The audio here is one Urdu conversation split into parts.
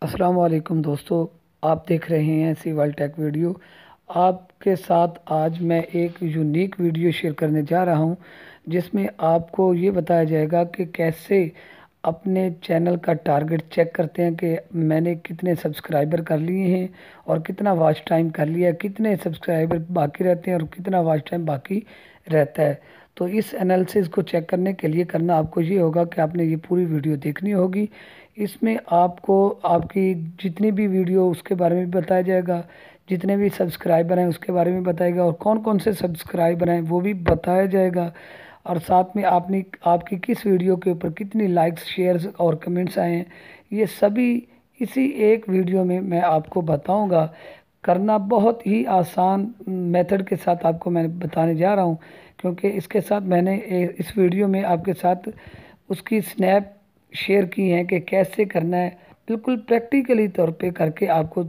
السلام علیکم دوستو، آپ دیکھ رہے ہیں سی ورلڈ ٹیک ویڈیو۔ آپ کے ساتھ آج میں ایک یونیک ویڈیو شیئر کرنے جا رہا ہوں جس میں آپ کو یہ بتایا جائے گا کہ کیسے اپنے چینل کا ٹارگٹ چیک کرتے ہیں کہ میں نے کتنے سبسکرائبر کر لیے ہیں اور کتنا واچ ٹائم کر لیا، کتنے سبسکرائبر باقی رہتے ہیں اور کتنا واچ ٹائم باقی رہتا ہے۔ تو اس انالیسس کو چیک کرنے کے لیے کرنا آپ کو یہ ہوگا کہ آپ نے یہ پوری ویڈیو دیکھنی ہوگی۔ اس میں آپ کو آپ کی جتنی بھی ویڈیو اس کے بارے میں بتایا جائے گا، جتنے بھی سبسکرائبر ہیں اس کے بارے میں بتائے گا، اور کون کون سے سبسکرائبر ہیں وہ بھی بتایا جائے گا، اور ساتھ میں آپ کی کس ویڈیو کے اوپر کتنی لائکس، شیئرز اور کمنٹس آئے ہیں، یہ سبھی اسی ایک ویڈیو میں آپ کو بتاؤں گا۔ کرنا بہت ہی آسان میتھڈ کے ساتھ آپ کو میں بتانے جا رہا ہوں، کیونکہ اس کے ساتھ میں نے اس ویڈیو میں آپ کے ساتھ اس کی سنیپ شیئر کی ہیں کہ کیسے کرنا ہے، بالکل پریکٹیکلی طور پہ کر کے آپ کو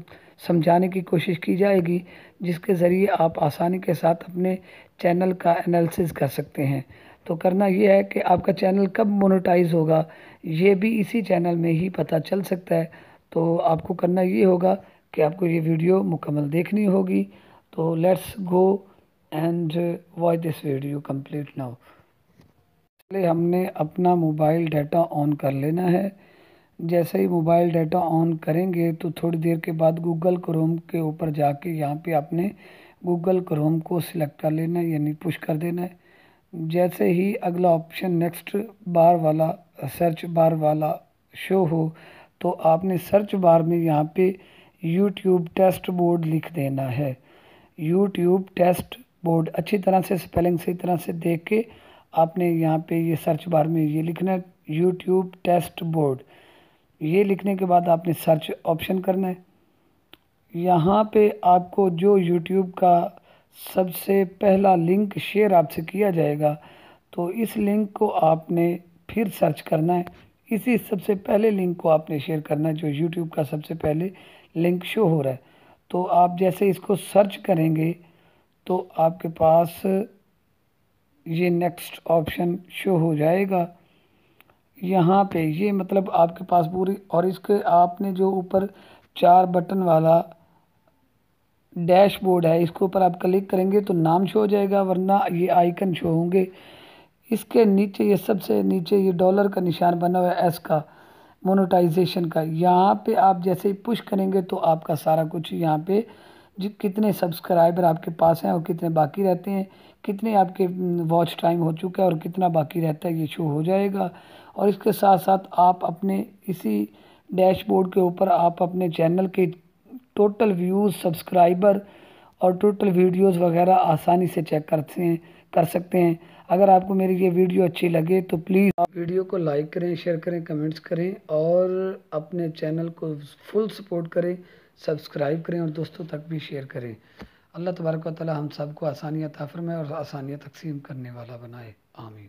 سمجھانے کی کوشش کی جائے گی، جس کے ذریعے آپ آسانی کے ساتھ اپنے چینل کا انالیسس کر سکتے ہیں۔ تو کرنا یہ ہے کہ آپ کا چینل کب مونیٹائز ہوگا یہ بھی اسی چینل میں ہی پتہ چل سکتا ہے۔ تو آپ کو کرنا یہ ہوگا کہ آپ کو یہ ویڈیو مکمل دیکھنی ہوگی۔ تو let's go and watch this video complete now. پہلے ہم نے اپنا موبائل ڈیٹا آن کر لینا ہے۔ جیسے ہی موبائل ڈیٹا آن کریں گے تو تھوڑی دیر کے بعد گوگل کروم کے اوپر جا کے یہاں پہ آپ نے گوگل کروم کو سلیکٹ کر لینا ہے، یعنی پش کر دینا ہے۔ جیسے ہی اگلا آپشن نیکسٹ بار والا سرچ بار والا شو ہو تو آپ نے سرچ بار میں یہاں پہ یوٹیوب ٹیسٹ بورڈ لکھ دینا ہے۔ یوٹیوب ٹیسٹ بورڈ اچھی طرح سے سپیلنگ صحیح طرح سے دیکھ کے آپ نے یہاں پہ یہ سرچ بار میں یہ لکھنا ہے، یوٹیوب ٹیسٹ بورڈ۔ یہ لکھنے کے بعد آپ نے سرچ آپشن کرنا ہے۔ یہاں پہ آپ کو جو یوٹیوب کا سب سے پہلا لنک شیئر آپ سے کیا جائے گا تو اس لنک کو آپ نے پھر سرچ کرنا ہے، اسی سب سے پہلے لنک کو آپ نے شیئر کرنا ہے جو یوٹیوب کا سب سے پہلے لنک شو ہو رہا ہے۔ تو آپ جیسے اس کو سرچ کریں گے تو آپ کے پاس یہ نیکسٹ آپشن شو ہو جائے گا۔ یہاں پہ یہ مطلب آپ کے پاس پوری، اور اس کے آپ نے جو اوپر 4 بٹن والا ڈیش بورڈ ہے اس کے اوپر آپ کلک کریں گے تو نام شو ہو جائے گا، ورنہ یہ آئیکن شو ہوں گے۔ اس کے نیچے یہ سب سے نیچے یہ ڈالر کا نشان بنا ہوا ہے ایس کا، مونیٹائزیشن کا، یہاں پہ آپ جیسے ہی پش کریں گے تو آپ کا سارا کچھ یہاں پہ کتنے سبسکرائبر آپ کے پاس ہیں اور کتنے باقی رہتے ہیں، کتنے آپ کے واچ ٹائم ہو چکا ہے اور کتنا باقی رہتا ہے، یہ شو ہو جائے گا۔ اور اس کے ساتھ ساتھ آپ اپنے اسی ڈیش بورڈ کے اوپر آپ اپنے چینل کے ٹوٹل ویوز، سبسکرائبر اور ٹوٹل ویڈیوز وغیرہ آسانی سے چیک کر سکتے ہیں۔ اگر آپ کو میری یہ ویڈیو اچھی لگے تو پلیز آپ ویڈیو کو لائک کریں، شیئر کریں، کمنٹس کریں اور اپنے چینل کو فل سپورٹ کریں، سبسکرائب کریں اور دوستوں تک بھی شیئر کریں۔ اللہ تبارک و تعالی ہم سب کو آسانیاں عطا فرمائے اور آسانیاں تقسیم کرنے والا بنائے، آمین۔